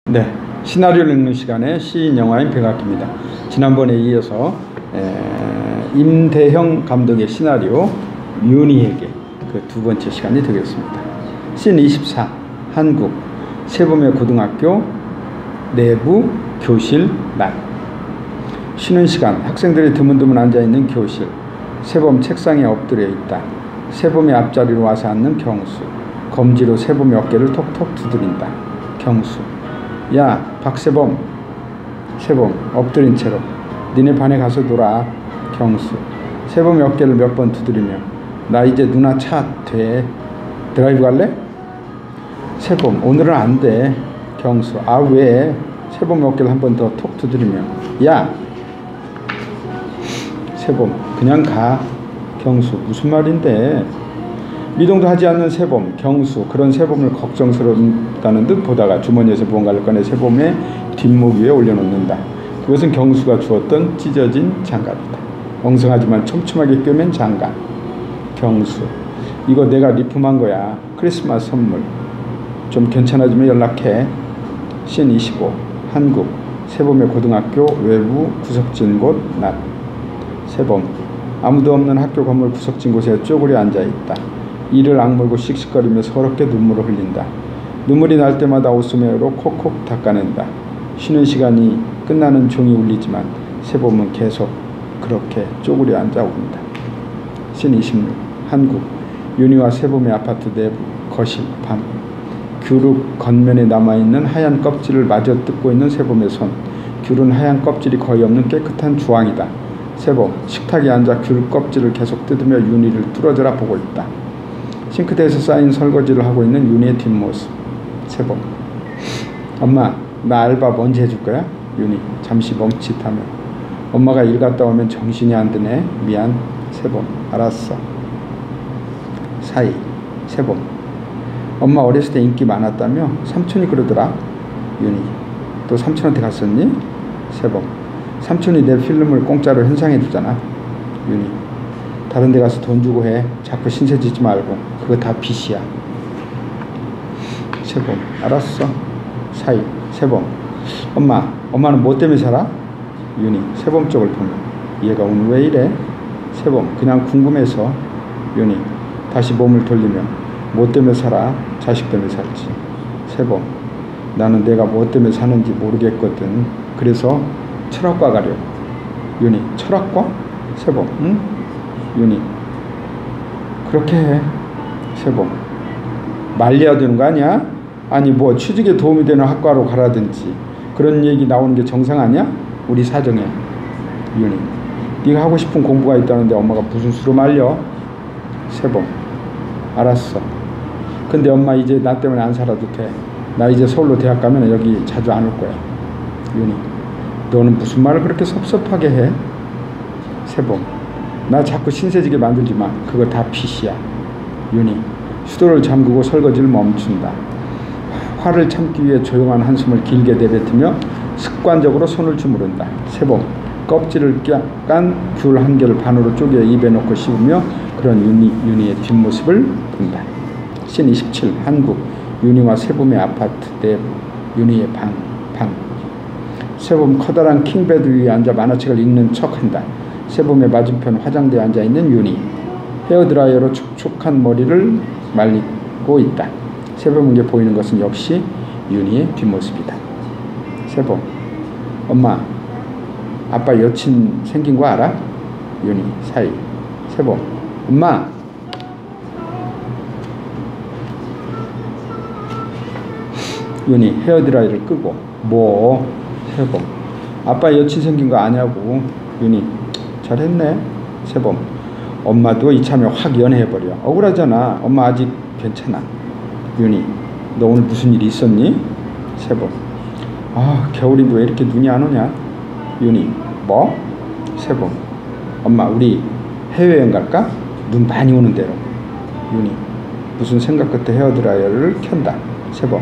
네, 시나리오를 읽는 시간에 시인 영화인 백악기입니다. 지난번에 이어서 임대형 감독의 시나리오 윤희에게 그 두 번째 시간이 되겠습니다. 씬 24 한국 세범의 고등학교 내부 교실 낮. 쉬는 시간 학생들이 드문드문 앉아있는 교실. 세범 책상에 엎드려 있다. 세범의 앞자리로 와서 앉는 경수. 검지로 세범의 어깨를 톡톡 두드린다. 경수. 야 박세범. 세범 엎드린 채로. 니네 반에 가서 놀아. 경수. 세범의 어깨를 몇 번 두드리며 나 이제 누나 차 돼. 드라이브 갈래? 세범 오늘은 안 돼. 경수 아 왜? 세범의 어깨를 한 번 더 톡 두드리며 야. 세범 그냥 가. 경수 무슨 말인데? 미동도 하지 않는 세범. 경수 그런 세범을 걱정스럽다는 듯 보다가 주머니에서 무언가를 꺼내 세범의 뒷목 위에 올려놓는다. 그것은 경수가 주었던 찢어진 장갑이다. 엉성하지만 촘촘하게 꿰맨 장갑. 경수 이거 내가 리품한 거야. 크리스마스 선물. 좀 괜찮아지면 연락해. 씬 25 한국 세범의 고등학교 외부 구석진 곳 낮. 세범 아무도 없는 학교 건물 구석진 곳에 쪼그려 앉아있다. 이를 악물고 씩씩거리며 서럽게 눈물을 흘린다. 눈물이 날 때마다 옷소매로 콕콕 닦아낸다. 쉬는 시간이 끝나는 종이 울리지만 세범은 계속 그렇게 쪼그려 앉아온다. 씬 26 한국 윤희와 세범의 아파트 내부 거실 밤. 귤흙 겉면에 남아있는 하얀 껍질을 마저 뜯고 있는 세범의 손. 귤은 하얀 껍질이 거의 없는 깨끗한 주황이다. 세범 식탁에 앉아 귤 껍질을 계속 뜯으며 윤희를 뚫어져라 보고 있다. 싱크대에서 쌓인 설거지를 하고 있는 윤희의 뒷모습. 세범 엄마 나 알바 언제 해줄 거야? 윤희 잠시 멈칫하며 엄마가 일 갔다 오면 정신이 안 드네. 미안. 세범 알았어. 사이 세범 엄마 어렸을 때 인기 많았다며? 삼촌이 그러더라. 윤희 또 삼촌한테 갔었니? 세범 삼촌이 내 필름을 공짜로 현상해 주잖아. 윤희 다른 데 가서 돈 주고 해. 자꾸 신세 지지 말고. 그거 다 빚이야. 세범 알았어. 사이 세범 엄마는 뭐 때문에 살아? 윤희 세범 쪽을 보며 얘가 오늘 왜 이래? 세범 그냥 궁금해서. 윤희 다시 몸을 돌리며 뭐 때문에 살아? 자식 때문에 살지. 세범 나는 내가 뭐 때문에 사는지 모르겠거든. 그래서 철학과 가려고. 윤희 철학과? 세범 응? 윤희 그렇게 해. 세범 말려야 되는 거 아니야? 아니 뭐 취직에 도움이 되는 학과로 가라든지 그런 얘기 나오는 게 정상 아니야? 우리 사정에. 윤희 네가 하고 싶은 공부가 있다는데 엄마가 무슨 수로 말려? 세범 알았어. 근데 엄마 이제 나 때문에 안 살아도 돼. 나 이제 서울로 대학 가면 여기 자주 안 올 거야. 윤희 너는 무슨 말을 그렇게 섭섭하게 해? 세범 나 자꾸 신세지게 만들지 마. 그거 다 빚이야. 윤희 수도를 잠그고 설거지를 멈춘다. 화를 참기 위해 조용한 한숨을 길게 내뱉으며 습관적으로 손을 주무른다. 세범 껍질을 깐 귤 한 개를 반으로 쪼개 입에 넣고 씹으며 그런 윤희의 뒷모습을 본다. 씬 27 한국 윤희와 세범의 아파트 내부 윤희의 방. 세범 커다란 킹베드 위에 앉아 만화책을 읽는 척한다. 세범의 맞은편 화장대에 앉아있는 윤희. 헤어드라이어로 촉촉한 머리를 말리고 있다. 세범에게 보이는 것은 역시 윤희의 뒷모습이다. 세범 엄마 아빠 여친 생긴 거 알아? 윤희 사이 세범 엄마 윤희 헤어드라이를 끄고 뭐? 세범 아빠 여친 생긴 거 아냐고. 윤희 잘했네. 세범 엄마도 이참에 확 연애해버려. 억울하잖아. 엄마 아직 괜찮아. 윤희 너 오늘 무슨 일 있었니? 세범 아 겨울인데 왜 이렇게 눈이 안 오냐? 윤희 뭐? 세범 엄마 우리 해외여행 갈까? 눈 많이 오는 데로. 윤희 무슨 생각 끝에 헤어드라이어를 켠다. 세범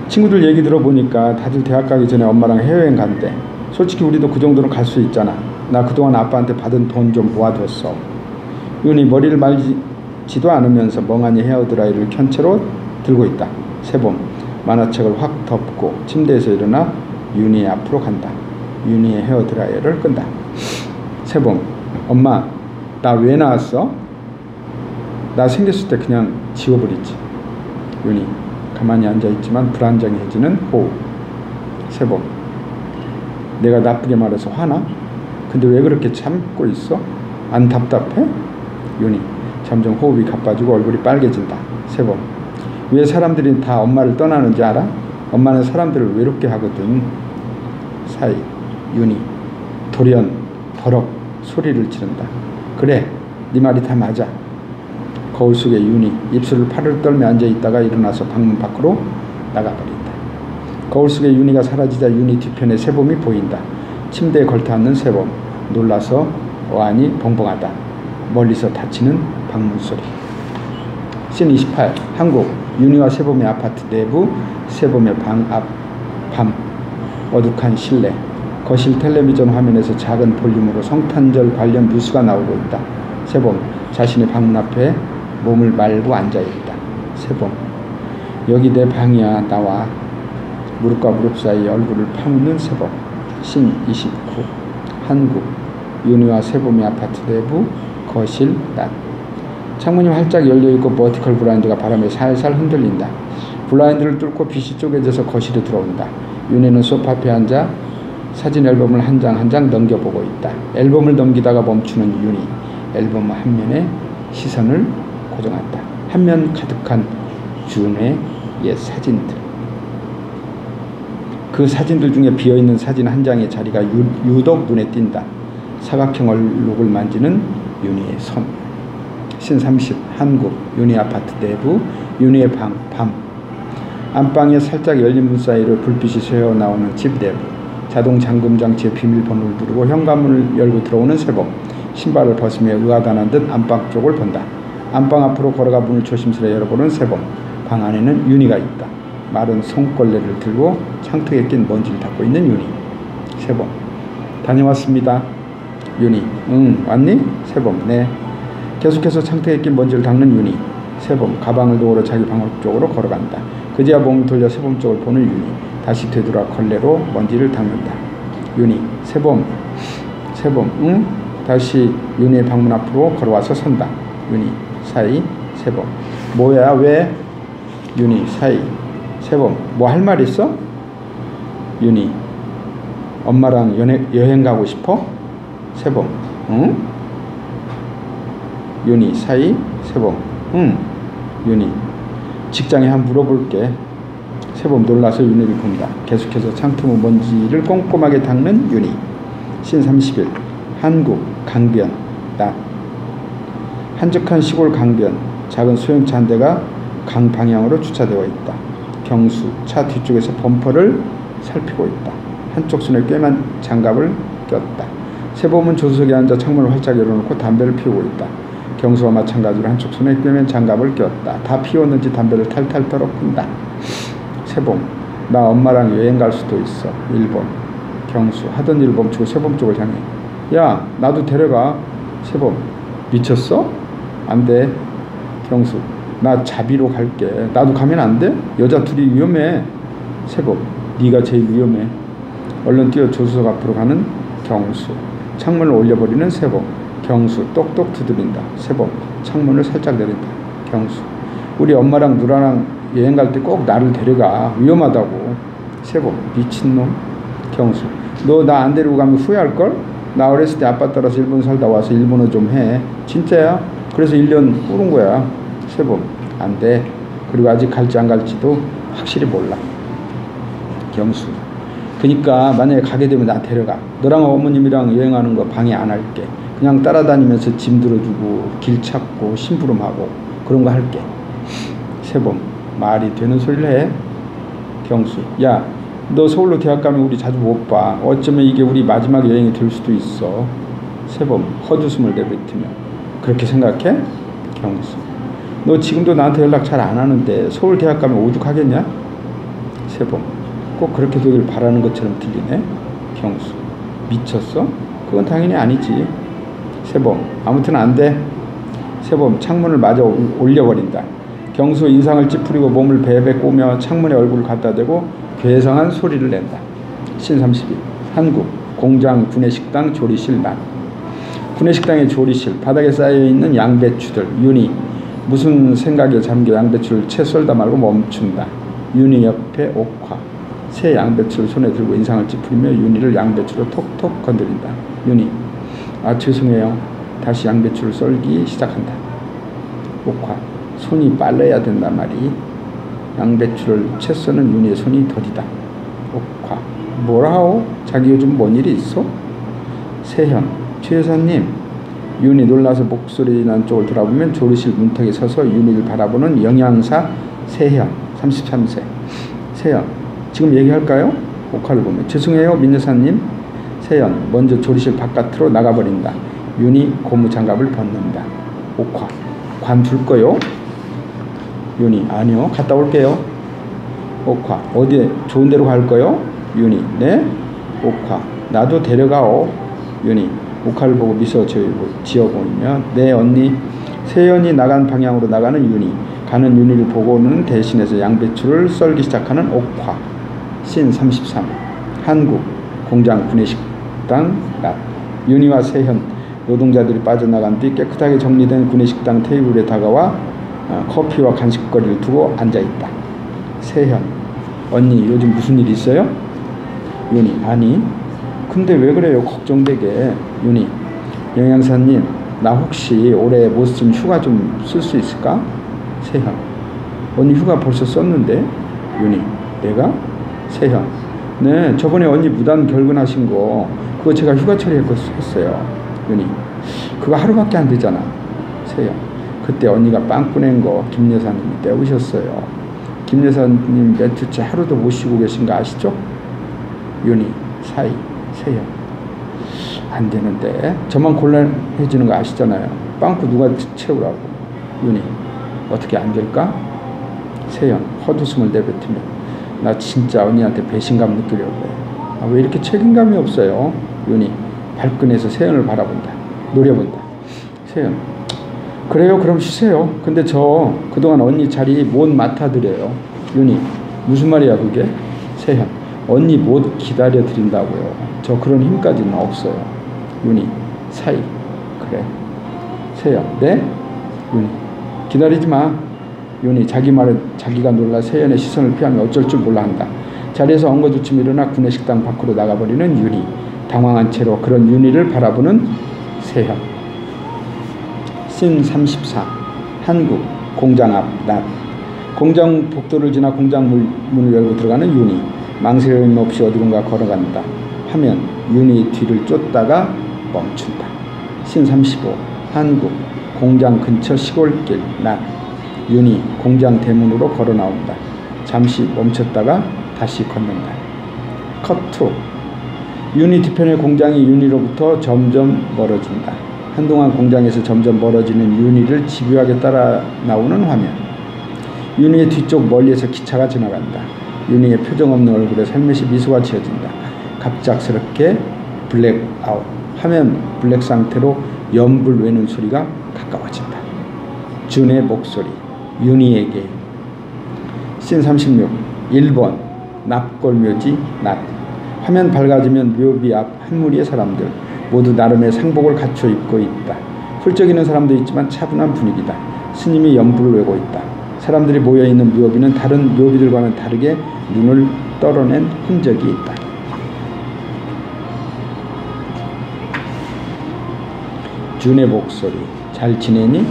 친구들 얘기 들어보니까 다들 대학 가기 전에 엄마랑 해외여행 간대. 솔직히 우리도 그 정도는 갈 수 있잖아. 나 그동안 아빠한테 받은 돈 좀 모아뒀어. 윤희 머리를 말지도 않으면서 멍하니 헤어드라이를 켠 채로 들고 있다. 세범 만화책을 확 덮고 침대에서 일어나 윤희 앞으로 간다. 윤희의 헤어드라이어를 끈다. 세범, 엄마 나 왜 나왔어? 나 생겼을 때 그냥 지워버리지. 윤희, 가만히 앉아있지만 불안정해지는 호흡. 세범, 내가 나쁘게 말해서 화나? 근데 왜 그렇게 참고 있어? 안 답답해? 윤희, 점점 호흡이 가빠지고 얼굴이 빨개진다. 세범, 왜 사람들이 다 엄마를 떠나는지 알아? 엄마는 사람들을 외롭게 하거든. 사이. 윤희, 돌연 버럭 소리를 지른다. 그래, 네 말이 다 맞아. 거울 속에 윤희, 입술을 팔을 떨며 앉아있다가 일어나서 방문 밖으로 나가버린다. 거울 속에 윤희가 사라지자 윤희 뒤편에 세범이 보인다. 침대에 걸터앉는 세범, 놀라서 어안이 벙벙하다. 멀리서 닫히는 방문 소리. 씬 28. 한국. 윤희와 세범의 아파트 내부. 세범의 방 앞. 밤. 어둑한 실내. 거실 텔레비전 화면에서 작은 볼륨으로 성탄절 관련 뉴스가 나오고 있다. 세범, 자신의 방문 앞에 몸을 말고 앉아있다. 세범, 여기 내 방이야. 나와. 무릎과 무릎 사이 얼굴을 파묻는 세범. 씬 29. 한국. 윤희와 세범의 아파트 내부. 거실 낮. 창문이 활짝 열려있고 버티컬 블라인드가 바람에 살살 흔들린다. 블라인드를 뚫고 빛이 쪼개져서 거실에 들어온다. 윤희는 소파 앞에 앉아 사진 앨범을 한 장 한 장 넘겨보고 있다. 앨범을 넘기다가 멈추는 윤희. 앨범 한 면에 시선을 고정한다. 한 면 가득한 준의 옛 사진들. 그 사진들 중에 비어있는 사진 한 장의 자리가 유독 눈에 띈다. 사각형 얼룩을 만지는 윤희의 손. 씬 30. 한국. 윤희 아파트 내부. 윤희의 방. 밤. 안방에 살짝 열린 문 사이로 불빛이 새어나오는 집 내부. 자동 잠금 장치의 비밀번호를 누르고 현관문을 열고 들어오는 세범. 신발을 벗으며 의아단한 듯 안방 쪽을 본다. 안방 앞으로 걸어가 문을 조심스레 열어보는 세범. 방 안에는 윤희가 있다. 마른 손걸레를 들고 창틀에 낀 먼지를 닦고 있는 윤희. 세범, 다녀왔습니다. 윤희, 응, 왔니? 세범, 네. 계속해서 창틀에 낀 먼지를 닦는 윤희. 세범, 가방을 놓으러 자기 방 쪽으로 걸어간다. 그제야 몸을 돌려 세범 쪽을 보는 윤희. 다시 되돌아 걸레로 먼지를 닦는다. 윤희, 세범, 응? 다시 윤희의 방문 앞으로 걸어와서 선다. 윤희, 사이, 세범, 뭐야, 왜? 윤희, 사이, 세범, 뭐 할 말 있어? 윤희, 엄마랑 여행 가고 싶어? 세범, 응? 윤희, 사이, 세범, 응. 윤희, 직장에 한번 물어볼게. 세범 놀라서 윤희를 본다. 계속해서 창틀문 먼지를 꼼꼼하게 닦는 윤희. 씬 31. 한국. 강변. 낮. 한적한 시골 강변. 작은 소형차 한 대가 강 방향으로 주차되어 있다. 경수. 차 뒤쪽에서 범퍼를 살피고 있다. 한쪽 손에 꿰맨 장갑을 꼈다. 세범은 조수석에 앉아 창문을 활짝 열어놓고 담배를 피우고 있다. 경수와 마찬가지로 한쪽 손에 꿰맨 장갑을 꼈다. 다 피웠는지 담배를 탈탈 털어 끈다. 세범, 나 엄마랑 여행 갈 수도 있어. 1번. 경수, 하던 일 멈추고 세범 쪽을 향해. 야, 나도 데려가. 세범, 미쳤어? 안 돼. 경수, 나 자비로 갈게. 나도 가면 안 돼? 여자 둘이 위험해. 세범, 네가 제일 위험해. 얼른 뛰어 조수석 앞으로 가는 경수. 창문을 올려버리는 세범. 경수, 똑똑 두드린다. 세범, 창문을 살짝 내린다. 경수, 우리 엄마랑 누나랑 여행 갈 때 꼭 나를 데려가. 위험하다고. 세범, 미친놈. 경수, 너 나 안 데리고 가면 후회할걸? 나 어렸을 때 아빠 따라서 일본 살다 와서 일본어 좀 해. 진짜야. 그래서 1년 꾸른 거야. 세범, 안 돼. 그리고 아직 갈지 안 갈지도 확실히 몰라. 경수, 그니까 만약에 가게 되면 나 데려가. 너랑 어머님이랑 여행하는 거 방해 안 할게. 그냥 따라다니면서 짐 들어주고 길 찾고 심부름하고 그런 거 할게. 세범, 말이 되는 소리를 해. 경수, 야, 너 서울로 대학 가면 우리 자주 못 봐. 어쩌면 이게 우리 마지막 여행이 될 수도 있어. 세범, 헛웃음을 내뱉으며. 그렇게 생각해? 경수, 너 지금도 나한테 연락 잘 안 하는데 서울 대학 가면 오죽하겠냐? 세범, 꼭 그렇게 되길 바라는 것처럼 들리네. 경수, 미쳤어? 그건 당연히 아니지. 세범, 아무튼 안 돼. 세범, 창문을 마저 올려버린다. 경수 인상을 찌푸리고 몸을 베베 꼬며 창문에 얼굴을 갖다 대고 괴성한 소리를 낸다. 신 32. 한국 공장 구내식당 조리실 낮. 구내식당의 조리실 바닥에 쌓여있는 양배추들. 윤희 무슨 생각에 잠겨 양배추를 채 썰다 말고 멈춘다. 윤희 옆에 옥화 새 양배추를 손에 들고 인상을 찌푸리며 윤희를 양배추로 톡톡 건드린다. 윤희 아 죄송해요. 다시 양배추를 썰기 시작한다. 옥화 손이 빨라야 된단 말이. 양배추를 채 써는 윤희의 손이 더디다. 옥화 뭐라오? 자기 요즘 뭔 일이 있어? 세현 최 여사님. 윤희 놀라서 목소리 난 쪽을 돌아보면 조리실 문턱에 서서 윤희를 바라보는 영양사 세현 33세. 세현 지금 얘기할까요? 옥화를 보며 죄송해요 민 여사님. 세현 먼저 조리실 바깥으로 나가버린다. 윤희 고무장갑을 벗는다. 옥화 관둘 거요? 윤희 아니요 갔다 올게요. 옥화 어디에 좋은 데로 갈 거요? 윤희 네? 옥화 나도 데려가오. 윤희 옥화를 보고 미소 지어보이며 네 언니. 세연이 나간 방향으로 나가는 윤희. 가는 윤희를 보고는 대신해서 양배추를 썰기 시작하는 옥화. 신 33. 한국 공장 구내식당 낮. 윤희와 세현 노동자들이 빠져나간 뒤 깨끗하게 정리된 구내식당 테이블에 다가와 커피와 간식거리를 두고 앉아있다. 세현 언니 요즘 무슨 일 있어요? 윤희 아니 근데 왜 그래요 걱정되게. 윤희 영양사님 나 혹시 올해 못 쓴 휴가 좀 쓸 수 있을까? 세현 언니 휴가 벌써 썼는데. 윤희 내가? 세현 네 저번에 언니 무단 결근하신 거 그거 제가 휴가 처리했어요. 윤희 그거 하루밖에 안 되잖아. 세현 그때 언니가 빵꾸 낸 거 김 여사님이 떼우셨어요. 김 여사님 몇 주째 하루도 못 쉬고 계신 거 아시죠? 윤희 사이 세현 안 되는데 저만 곤란해지는 거 아시잖아요. 빵꾸 누가 채우라고. 윤희 어떻게 안 될까? 세현 헛웃음을 내뱉으며 나 진짜 언니한테 배신감 느끼려고 해. 아, 왜 이렇게 책임감이 없어요? 윤희 발끈해서 세연을 바라본다. 노려본다. 세연 그래요 그럼 쉬세요. 근데 저 그동안 언니 자리 못 맡아드려요. 윤희 무슨 말이야 그게? 세현 언니 못 기다려드린다고요. 저 그런 힘까지는 없어요. 윤희 사이 그래. 세연 네? 윤희 기다리지 마. 윤희 자기 말에 자기가 놀라 세연의 시선을 피하며 어쩔 줄 몰라 한다. 자리에서 엉거주춤 일어나 구내식당 밖으로 나가버리는 윤희. 당황한 채로 그런 윤희를 바라보는 세현. 신 34. 한국 공장 앞 낮. 공장 복도를 지나 공장 문을 열고 들어가는 윤희. 망설임 없이 어디론가 걸어간다. 화면 윤희 뒤를 쫓다가 멈춘다. 신 35. 한국 공장 근처 시골길 낮. 윤희 공장 대문으로 걸어 나온다. 잠시 멈췄다가 다시 걷는다. 컷 투. 윤희 뒤편의 공장이 윤희로부터 점점 멀어진다. 한동안 공장에서 점점 멀어지는 윤희를 집요하게 따라 나오는 화면. 윤희의 뒤쪽 멀리에서 기차가 지나간다. 윤희의 표정 없는 얼굴에 살며시 미소가 지어진다. 갑작스럽게 블랙아웃. 화면 블랙 상태로 연불 외는 소리가 가까워진다. 준의 목소리. 윤희에게. 씬 36. 1번 납골묘지 낮. 화면 밝아지면 묘비 앞 한 무리의 사람들 모두 나름의 상복을 갖춰 입고 있다. 훌쩍이는 사람도 있지만 차분한 분위기다. 스님이 연불을 외고 있다. 사람들이 모여있는 묘비는 다른 묘비들과는 다르게 눈을 떨어낸 흔적이 있다. 준의 목소리. 잘 지내니?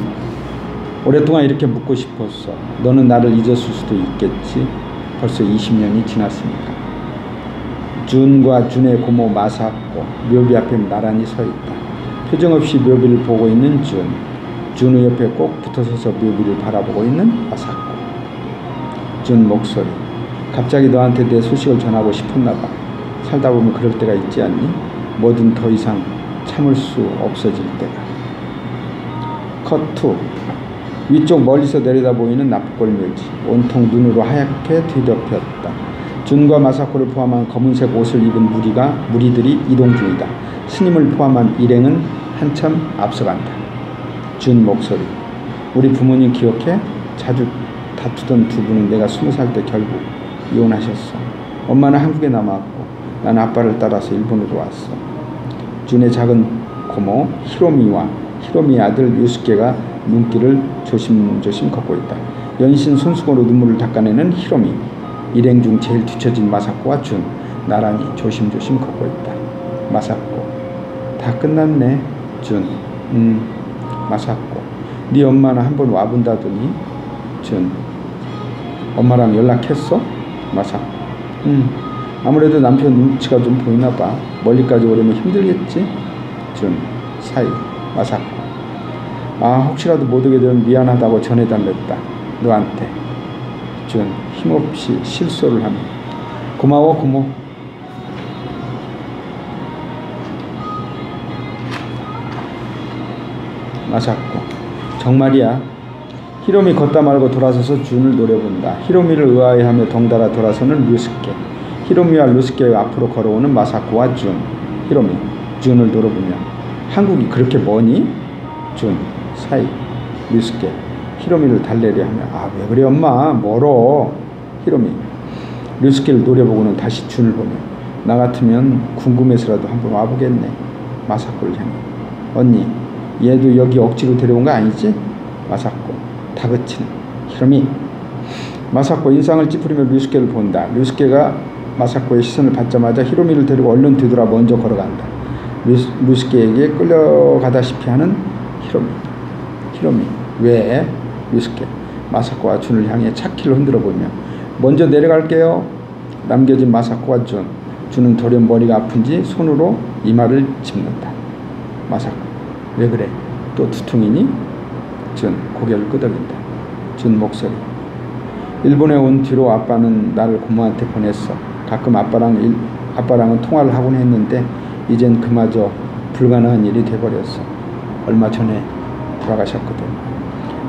오랫동안 이렇게 묻고 싶었어. 너는 나를 잊었을 수도 있겠지. 벌써 20년이 지났으니까. 준과 준의 고모 마사코 묘비 앞에 나란히 서 있다. 표정 없이 묘비를 보고 있는 준. 준의 옆에 꼭 붙어서서 묘비를 바라보고 있는 마사코. 준 목소리. 갑자기 너한테 내 소식을 전하고 싶었나 봐. 살다 보면 그럴 때가 있지 않니? 뭐든 더 이상 참을 수 없어질 때가. 컷 투. 위쪽 멀리서 내려다 보이는 납골묘지. 온통 눈으로 하얗게 뒤덮였다. 준과 마사코를 포함한 검은색 옷을 입은 무리들이 이동 중이다. 스님을 포함한 일행은 한참 앞서간다. 준 목소리. 우리 부모님 기억해? 자주 다투던 두 분은 내가 20살 때 결국 이혼하셨어. 엄마는 한국에 남았고 나는 아빠를 따라서 일본으로 왔어. 준의 작은 고모 히로미와 히로미의 아들 유스케가 눈길을 조심조심 걷고 있다. 연신 손수건으로 눈물을 닦아내는 히로미, 일행 중 제일 뒤처진 마사코와 준, 나란히 조심조심 걷고 있다. 마사코, 다 끝났네. 준, 마사코, 네 엄마는 한번 와본다더니. 준, 엄마랑 연락했어? 마사코, 아무래도 남편 눈치가 좀 보이나 봐. 멀리까지 오려면 힘들겠지? 준, 사이, 마사코, 아, 혹시라도 못 오게 되면 미안하다고 전해달랬다. 너한테. 준, 힘없이 실소를 하며. 고마워, 고모. 마사코, 정말이야. 히로미 걷다 말고 돌아서서 준을 노려본다. 히로미를 의아해하며 덩달아 돌아서는 류스케. 히로미와 류스케 앞으로 걸어오는 마사코와 준. 히로미, 준을 노려보며. 한국이 그렇게 머니? 준, 사이, 류스케, 히로미를 달래려 하며. 아, 왜 그래 엄마, 멀어. 히로미, 류스케를 노려보고는 다시 준을 보며. 나 같으면 궁금해서라도 한번 와보겠네. 마사코를 향해. 언니, 얘도 여기 억지로 데려온 거 아니지? 마사코, 다그치는 히로미. 마사코 인상을 찌푸리며 류스케를 본다. 류스케가 마사코의 시선을 받자마자 히로미를 데리고 얼른 뒤돌아 먼저 걸어간다. 류스케에게 끌려가다시피 하는 히로미. 히로미, 왜? 류스케, 마사코와 준을 향해 차키를 흔들어 보며. 먼저 내려갈게요. 남겨진 마사코와 준. 준은 돌연 머리가 아픈지 손으로 이마를 짚는다. 마사코, 왜 그래? 또 두통이니? 준, 고개를 끄덕인다. 준 목소리, 일본에 온 뒤로 아빠는 나를 고모한테 보냈어. 가끔 아빠랑은 통화를 하곤 했는데 이젠 그마저 불가능한 일이 돼버렸어. 얼마 전에 돌아가셨거든.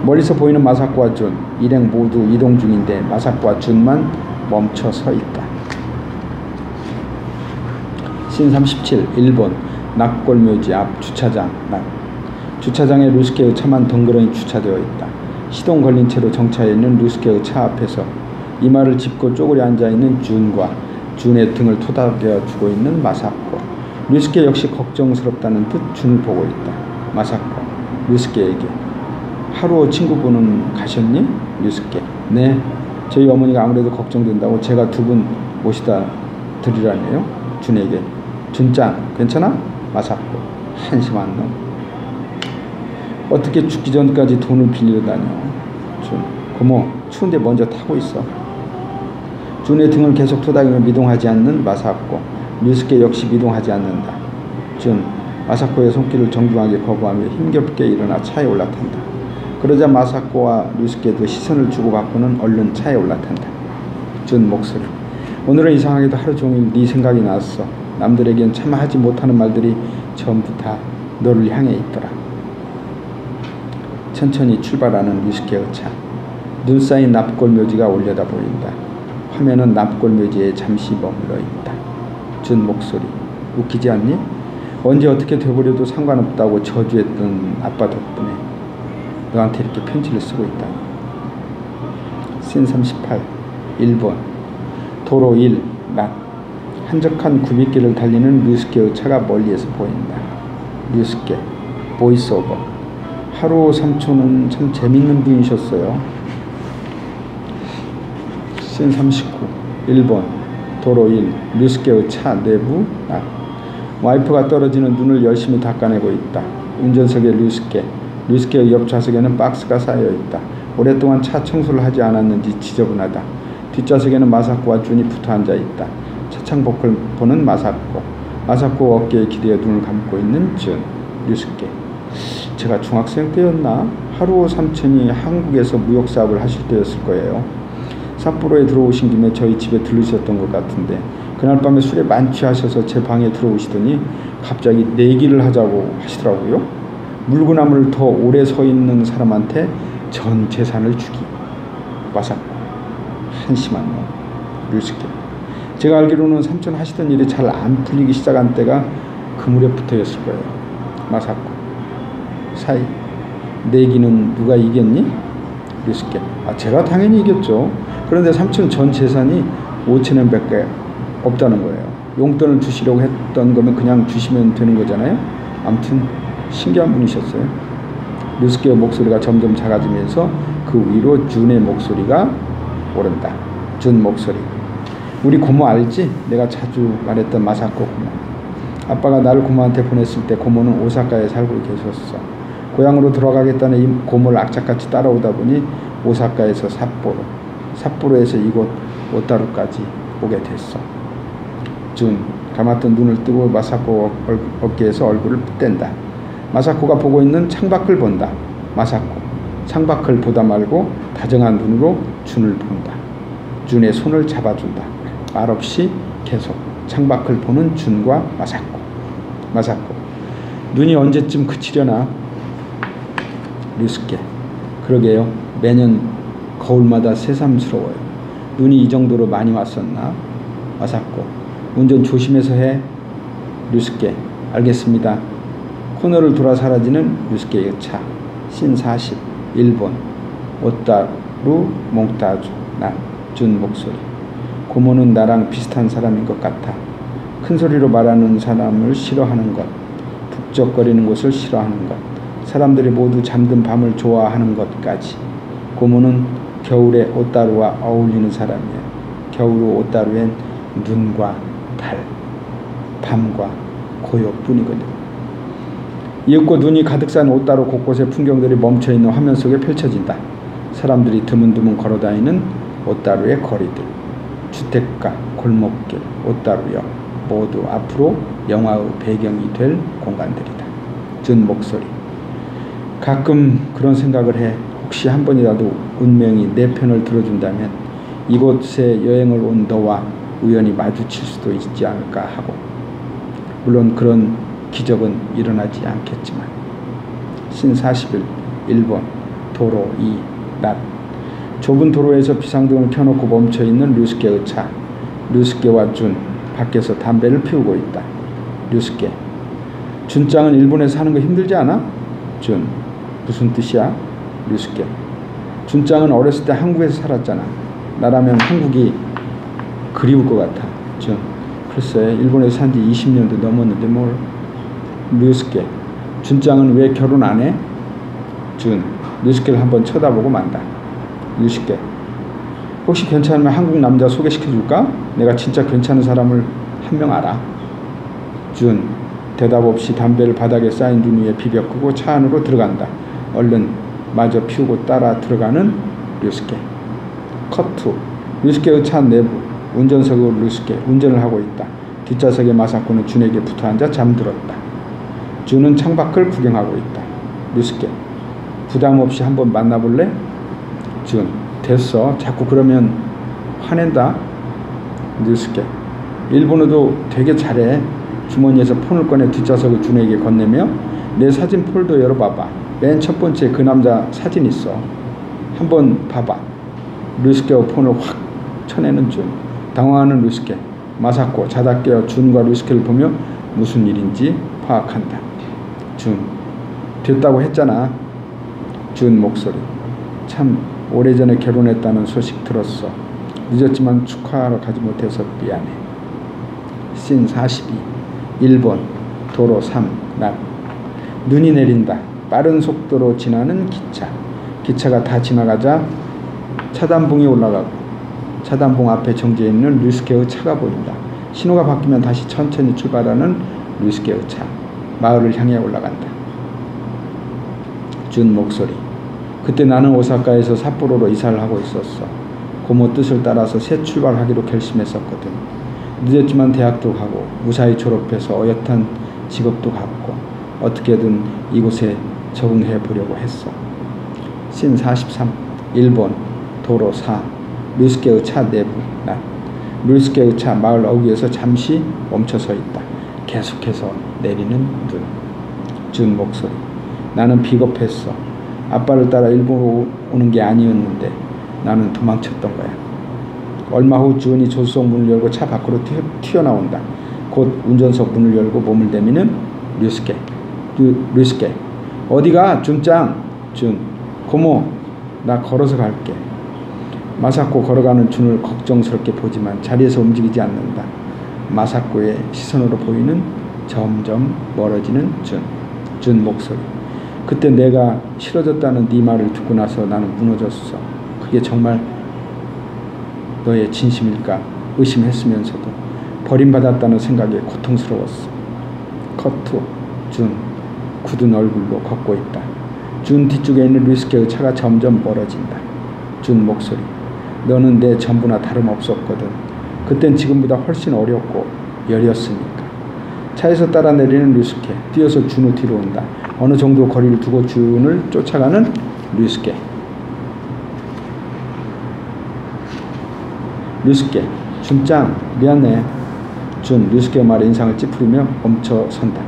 멀리서 보이는 마사코와 준, 일행 모두 이동 중인데 마사코와 준만 멈춰 서 있다. 씬 37, 일본 낙골묘지 앞 주차장. 주차장에 류스케의 차만 덩그러니 주차되어 있다. 시동 걸린 채로 정차해 있는 류스케의 차 앞에서 이마를 짚고 쪼그려 앉아있는 준과 준의 등을 토닥여주고 있는 마사코. 류스케 역시 걱정스럽다는 듯 준을 보고 있다. 마사코, 류스케에게, 하루오 친구분은 가셨니? 류스케, 네, 저희 어머니가 아무래도 걱정된다고 제가 두 분 모시다 드리라네요. 준에게, 준짱 괜찮아? 마사코, 한심한 놈. 어떻게 죽기 전까지 돈을 빌리러 다녀. 준, 고모, 추운데 먼저 타고 있어. 준의 등을 계속 토닥이며 미동하지 않는 마사코. 류스케 역시 미동하지 않는다. 준, 마사코의 손길을 정중하게 거부하며 힘겹게 일어나 차에 올라탄다. 그러자 마사코와 류스케도 시선을 주고받고는 얼른 차에 올라탄다. 준 목소리, 오늘은 이상하게도 하루 종일 네 생각이 났어. 남들에겐 차마 하지 못하는 말들이 전부 다 너를 향해 있더라. 천천히 출발하는 류스케의 차. 눈 쌓인 납골묘지가 올려다 보인다. 화면은 납골묘지에 잠시 머물러 있다. 준 목소리, 웃기지 않니? 언제 어떻게 돼버려도 상관없다고 저주했던 아빠 덕분에 너한테 이렇게 편지를 쓰고 있다니. 씬 38, 일본 도로 1, 낮. 한적한 굽이길을 달리는 류스케의 차가 멀리에서 보인다. 류스케, 보이스오버, 하루오 삼촌은 참 재밌는 분이셨어요. 씬 39, 일본 도로 1, 류스케의 차 내부. 낮. 와이프가 떨어지는 눈을 열심히 닦아내고 있다. 운전석에 류스케의 옆 좌석에는 박스가 쌓여있다. 오랫동안 차 청소를 하지 않았는지 지저분하다. 뒷좌석에는 마사코와 준이 붙어 앉아있다. 차창밖을 보는 마사코 어깨에 기대어 눈을 감고 있는 준. 류스케, 제가 중학생 때였나? 하루오 삼촌이 한국에서 무역사업을 하실 때였을 거예요. 삿포로에 들어오신 김에 저희 집에 들르셨던 것 같은데 그날 밤에 술에 만취하셔서 제 방에 들어오시더니 갑자기 내기를 하자고 하시더라고요. 물구나무를 더 오래 서 있는 사람한테 전 재산을 주기. 마사코, 한심한 놈. 류스케, 제가 알기로는 삼촌 하시던 일이 잘 안 풀리기 시작한 때가 그 무렵부터였을 거예요. 마사코, 사이, 내기는 누가 이겼니? 류스케. 제가 당연히 이겼죠. 그런데 삼촌 전 재산이 5,000원밖에 없다는 거예요. 용돈을 주시려고 했던 거면 그냥 주시면 되는 거잖아요. 아무튼 신기한 분이셨어요. 류스케의 목소리가 점점 작아지면서 그 위로 준의 목소리가 오른다. 준 목소리. 우리 고모 알지? 내가 자주 말했던 마사코 고모. 아빠가 나를 고모한테 보냈을 때 고모는 오사카에 살고 계셨어. 고향으로 돌아가겠다는 이 고모를 악착같이 따라오다 보니 오사카에서 삿포로에서 이곳 오타루까지 오게 됐어. 준 감았던 눈을 뜨고 마사코 어깨에서 얼굴을 뗀다. 마사코가 보고 있는 창밖을 본다. 마사코 창밖을 보다 말고 다정한 눈으로 준을 본다. 준의 손을 잡아준다. 말없이 계속 창밖을 보는 준과 마사코. 눈이 언제쯤 그치려나? 류스케. 그러게요. 매년 거울마다 새삼스러워요. 눈이 이 정도로 많이 왔었나? 마사코. 운전 조심해서 해. 류스케. 알겠습니다. 코너를 돌아 사라지는 류스케의 차. 신40 일본 오타루 몽타주. 준 목소리. 고모는 나랑 비슷한 사람인 것 같아. 큰 소리로 말하는 사람을 싫어하는 것, 북적거리는 것을 싫어하는 것, 사람들이 모두 잠든 밤을 좋아하는 것까지. 고모는 겨울에 오타루와 어울리는 사람이야. 겨울 오타루엔 눈과 달, 밤과 고요뿐이거든. 이윽고 눈이 가득 싼 오타루 곳곳의 풍경들이 멈춰있는 화면 속에 펼쳐진다. 사람들이 드문드문 걸어다니는 오타루의 거리들, 주택가, 골목길, 오타루역 모두 앞으로 영화의 배경이 될 공간들이다. 준 목소리. 가끔 그런 생각을 해. 혹시 한 번이라도 운명이 내 편을 들어준다면 이곳에 여행을 온 너와 우연히 마주칠 수도 있지 않을까 하고. 물론 그런 기적은 일어나지 않겠지만. 신41 일본 도로 2 낮. 좁은 도로에서 비상등을 켜놓고 멈춰있는 류스케의 차. 류스케와 준 밖에서 담배를 피우고 있다. 류스케. 준짱은 일본에 사는 거 힘들지 않아? 준. 무슨 뜻이야? 류스케. 준짱은 어렸을 때 한국에서 살았잖아. 나라면 한국이 그리울 것 같아. 준. 글쎄 일본에서 산 지 20년도 넘었는데 뭘. 류스케. 준짱은 왜 결혼 안 해? 준. 류스케를 한번 쳐다보고 만다. 류스케. 혹시 괜찮으면 한국 남자 소개시켜줄까? 내가 진짜 괜찮은 사람을 한 명 알아. 준. 대답 없이 담배를 바닥에 쌓인 눈 위에 비벼 끄고 차 안으로 들어간다. 얼른 마저 피우고 따라 들어가는 류스케. 컷2. 류스케의 차 내부. 운전석으로 류스케 운전을 하고 있다. 뒷좌석에 마사코는 준에게 붙어앉아 잠들었다. 준은 창밖을 구경하고 있다. 류스케. 부담 없이 한번 만나볼래? 준. 됐어. 자꾸 그러면 화낸다. 류스케. 일본어도 되게 잘해. 주머니에서 폰을 꺼내 뒷좌석을 준에게 건네며 내 사진 폴더 열어봐봐. 맨 첫 번째 그 남자 사진 있어. 한번 봐봐. 류스케의 폰을 확 쳐내는 준. 당황하는 류스케. 마사코 자다 깨어 준과 류스케를 보며 무슨 일인지 파악한다. 준. 됐다고 했잖아. 준 목소리. 참 오래전에 결혼했다는 소식 들었어. 늦었지만 축하하러 가지 못해서 미안해. 신42 일본 도로 3 낮. 눈이 내린다. 빠른 속도로 지나는 기차. 기차가 다 지나가자 차단봉이 올라가고 차단봉 앞에 정지해 있는 류스케의 차가 보인다. 신호가 바뀌면 다시 천천히 출발하는 류스케의 차. 마을을 향해 올라간다. 준 목소리. 그때 나는 오사카에서 삿포로로 이사를 하고 있었어. 고모 뜻을 따라서 새 출발하기로 결심했었거든. 늦었지만 대학도 가고 무사히 졸업해서 어엿한 직업도 갖고 어떻게든 이곳에 적응해 보려고 했어. 신43 일본 도로 4 류스케의 차 내부 낮. 류스케의 차 마을 어귀에서 잠시 멈춰서 있다. 계속해서 내리는 눈. 준 목소리. 나는 비겁했어. 아빠를 따라 일본으로 오는 게 아니었는데 나는 도망쳤던 거야. 얼마 후 준이 조수석 문을 열고 차 밖으로 튀어나온다. 곧 운전석 문을 열고 몸을 내미는 류스케. 류스케. 어디가? 준짱. 준. 고모. 나 걸어서 갈게. 마사코 걸어가는 준을 걱정스럽게 보지만 자리에서 움직이지 않는다. 마사코의 시선으로 보이는 점점 멀어지는 준 목소리. 그때 내가 싫어졌다는 네 말을 듣고 나서 나는 무너졌어. 그게 정말 너의 진심일까 의심했으면서도 버림받았다는 생각에 고통스러웠어. 커트, 준 굳은 얼굴로 걷고 있다. 준 뒤쪽에 있는 류스케의 차가 점점 멀어진다. 준 목소리. 너는 내 전부나 다름없었거든. 그땐 지금보다 훨씬 어렵고 여렸으니까. 차에서 따라 내리는 류스케. 뛰어서 준우 뒤로 온다. 어느 정도 거리를 두고 준을 쫓아가는 류스케. 류스케. 준짱 미안해. 준 류스케의 말에 인상을 찌푸리며 멈춰선다.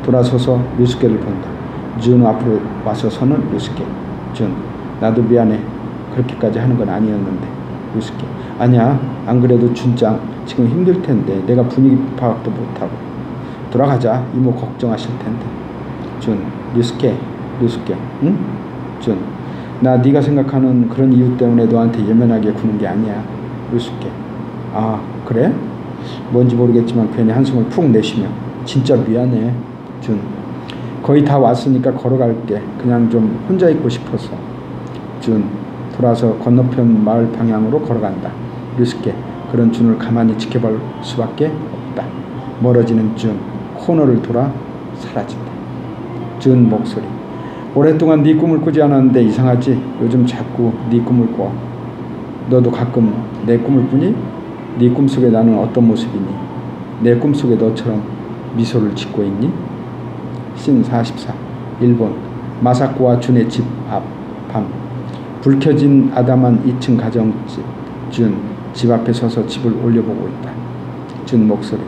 돌아서서 류스케를 본다. 준우 앞으로 와서 서는 류스케. 준 나도 미안해. 그렇게까지 하는 건 아니었는데. 류스케 아니야. 안 그래도 준짱 지금 힘들 텐데 내가 분위기 파악도 못하고. 돌아가자. 이모 걱정하실 텐데. 준 류스케 응? 준 나 네가 생각하는 그런 이유 때문에 너한테 예민하게 구는 게 아니야. 류스케 아 그래? 뭔지 모르겠지만 괜히 한숨을 푹 내쉬며 진짜 미안해. 준 거의 다 왔으니까 걸어갈게. 그냥 좀 혼자 있고 싶어서. 준 돌아서 건너편 마을 방향으로 걸어간다. 류스케 그런 준을 가만히 지켜볼 수밖에 없다. 멀어지는 준 코너를 돌아 사라진다. 준 목소리 오랫동안 네 꿈을 꾸지 않았는데 이상하지? 요즘 자꾸 네 꿈을 꿔. 너도 가끔 내 꿈을 꾸니? 네 꿈속에 나는 어떤 모습이니? 내 꿈속에 너처럼 미소를 짓고 있니? 씬 44 일본 마사코와 준의 집 앞 밤 불 켜진 아담한 2층 가정집. 준 집 앞에 서서 집을 올려보고 있다. 준 목소리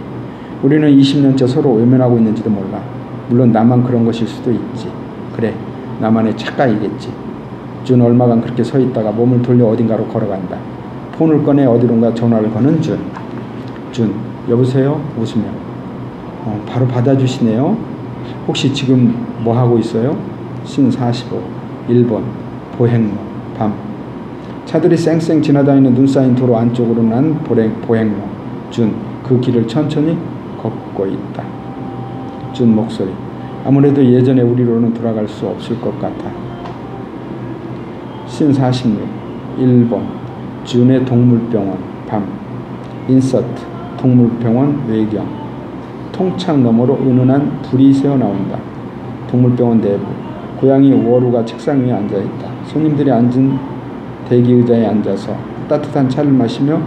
우리는 20년째 서로 외면하고 있는지도 몰라. 물론 나만 그런 것일 수도 있지. 그래 나만의 착각이겠지. 준 얼마간 그렇게 서 있다가 몸을 돌려 어딘가로 걸어간다. 폰을 꺼내 어디론가 전화를 거는 준 여보세요? 웃으며 바로 받아주시네요. 혹시 지금 뭐하고 있어요? 씬 45 일본 보행로 밤 차들이 쌩쌩 지나다니는 눈 쌓인 도로 안쪽으로 난 보행로. 준 그 길을 천천히 걷고 있다. 준 목소리 아무래도 예전의 우리로는 돌아갈 수 없을 것 같아. 씬 46 일본 준의 동물병원 밤 인서트 동물병원 외경 통창 너머로 은은한 불이 새어나온다. 동물병원 내부 고양이 워루가 책상 위에 앉아있다. 손님들이 앉은 대기의자에 앉아서 따뜻한 차를 마시며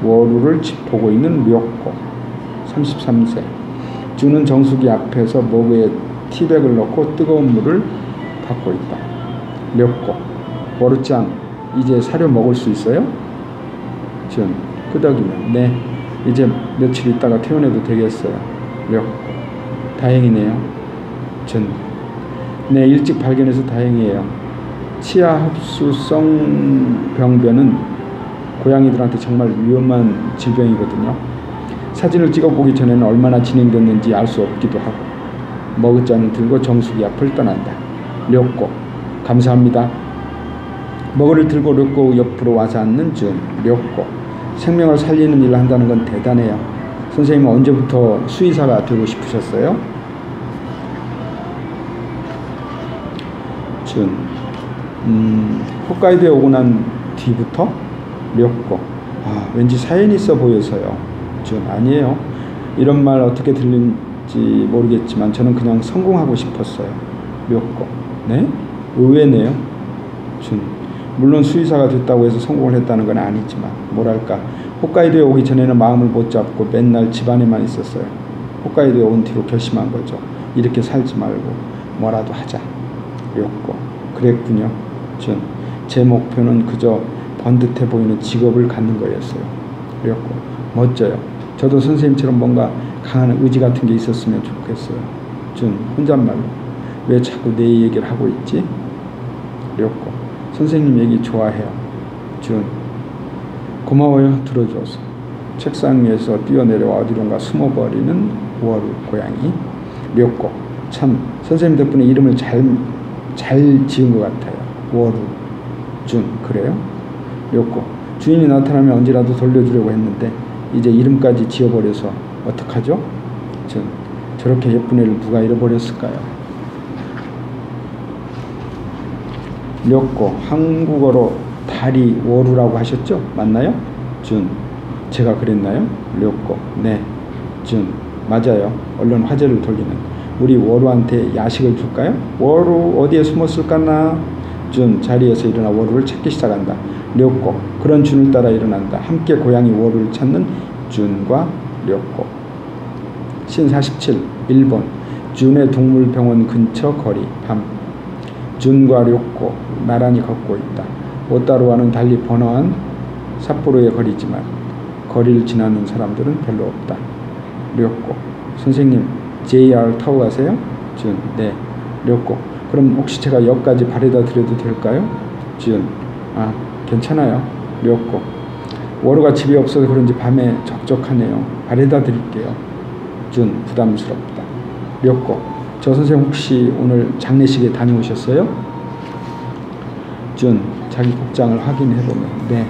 워루를 보고 있는 료코 33세. 준은 정수기 앞에서 머그에 티백을 넣고 뜨거운 물을 받고 있다. 료코 워루짱 이제 사료 먹을 수 있어요? 준 끄덕이며 네 이제 며칠 있다가 퇴원해도 되겠어요. 료코 다행이네요. 준 네 일찍 발견해서 다행이에요. 치아 흡수성 병변은 고양이들한테 정말 위험한 질병이거든요. 사진을 찍어보기 전에는 얼마나 진행됐는지 알 수 없기도 하고. 머그잔을 들고 정수기 앞을 떠난다. 료코 감사합니다. 머그를 들고 료코 옆으로 와서 앉는 준. 료코 생명을 살리는 일을 한다는 건 대단해요. 선생님은 언제부터 수의사가 되고 싶으셨어요? 준 홋카이도에 오고 난 뒤부터? 료코 왠지 사연이 있어 보여서요. 준 아니에요. 이런 말 어떻게 들린지 모르겠지만 저는 그냥 성공하고 싶었어요. 료코 네? 의외네요. 준 물론 수의사가 됐다고 해서 성공을 했다는 건 아니지만 뭐랄까 홋카이도에 오기 전에는 마음을 못 잡고 맨날 집안에만 있었어요. 홋카이도에 온 뒤로 결심한 거죠. 이렇게 살지 말고 뭐라도 하자. 료코 그랬군요. 준 제 목표는 그저 번듯해 보이는 직업을 갖는 거였어요. 료코 멋져요. 저도 선생님처럼 뭔가 강한 의지 같은 게 있었으면 좋겠어요. 준 혼잣말로 왜 자꾸 내 얘기를 하고 있지? 료코 선생님 얘기 좋아해요. 준 고마워요. 들어줘서. 책상 위에서 뛰어내려와 어디론가 숨어버리는 워루 고양이. 료코 참 선생님 덕분에 이름을 잘 지은 것 같아요. 워루. 준. 그래요? 료꼬. 주인이 나타나면 언제라도 돌려주려고 했는데 이제 이름까지 지어버려서 어떡하죠? 준. 저렇게 예쁜 애를 누가 잃어버렸을까요? 료꼬. 한국어로 다리 워루라고 하셨죠? 맞나요? 준. 제가 그랬나요? 료꼬. 네. 준. 맞아요. 얼른 화제를 돌리는. 우리 워루한테 야식을 줄까요? 워루 어디에 숨었을까나? 준. 자리에서 일어나 워루를 찾기 시작한다. 료꼬. 그런 준을 따라 일어난다. 함께 고양이 워루를 찾는 준과 료꼬. 신 47. 1번. 준의 동물병원 근처 거리. 밤. 준과 료꼬 나란히 걷고 있다. 오타루와는 달리 번화한 삿포로의 거리지만 거리를 지나는 사람들은 별로 없다. 료꼬. 선생님, JR 타고 가세요? 준. 네. 료꼬. 그럼 혹시 제가 역까지 바래다 드려도 될까요? 준. 아, 괜찮아요. 료꼬. 워루가 집이 없어서 그런지 밤에 적적하네요. 바래다 드릴게요. 준. 부담스럽다. 료꼬. 저 선생님 혹시 오늘 장례식에 다녀오셨어요? 준. 자기 복장을 확인해보면 네.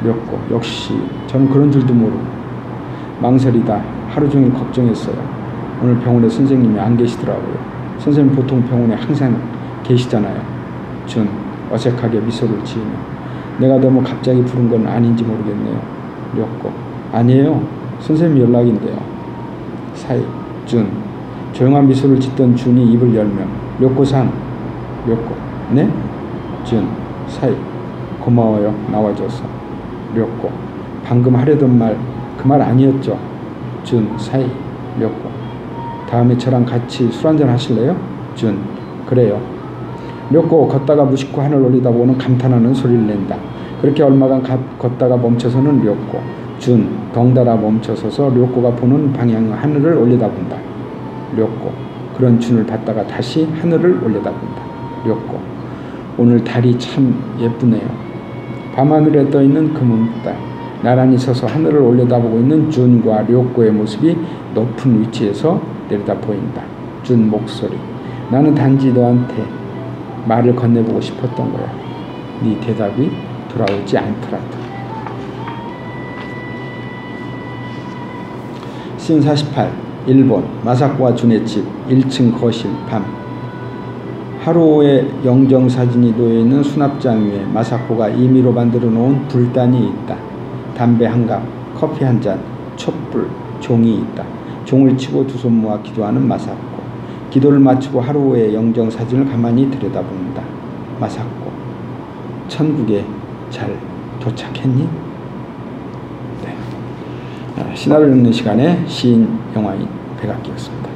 료꼬. 역시 저는 그런 줄도 모르고 망설이다 하루 종일 걱정했어요. 오늘 병원에 선생님이 안 계시더라고요. 선생님 보통 병원에 항상 계시잖아요. 준. 어색하게 미소를 지으며 내가 너무 갑자기 부른 건 아닌지 모르겠네요. 료꼬. 아니에요. 선생님 연락인데요. 사이. 준. 조용한 미소를 짓던 준이 입을 열며 료꼬상. 료꼬. 네? 준. 사이. 고마워요. 나와줘서. 료꼬. 방금 하려던 말 그 말 아니었죠? 준. 사이. 료꼬. 다음에 저랑 같이 술 한잔 하실래요? 준. 그래요. 료꼬. 걷다가 무심코 하늘 올리다보고는 감탄하는 소리를 낸다. 그렇게 얼마간 걷다가 멈춰서는 료꼬. 준. 덩달아 멈춰서서 료꼬가 보는 방향 하늘을 올려다본다. 료꼬. 그런 준을 봤다가 다시 하늘을 올려다본다. 료꼬. 오늘 달이 참 예쁘네요. 밤하늘에 떠있는 금은달. 나란히 서서 하늘을 올려다보고 있는 준과 료꼬의 모습이 높은 위치에서 내려다 보인다. 준 목소리. 나는 단지 너한테 말을 건네보고 싶었던 거야. 네 대답이 돌아오지 않더라도. 씬 48. 일본. 마사코와 준의 집 1층 거실. 밤. 하루오의 영정사진이 놓여있는 수납장 위에 마사코가 임의로 만들어 놓은 불단이 있다. 담배 한 갑, 커피 한 잔, 촛불, 종이 있다. 종을 치고 두 손 모아 기도하는 마사코. 기도를 마치고 하루오의 영정사진을 가만히 들여다본다. 마사코. 천국에 잘 도착했니? 네. 신화를 읽는 시간에 시인 영화인 백악기였습니다.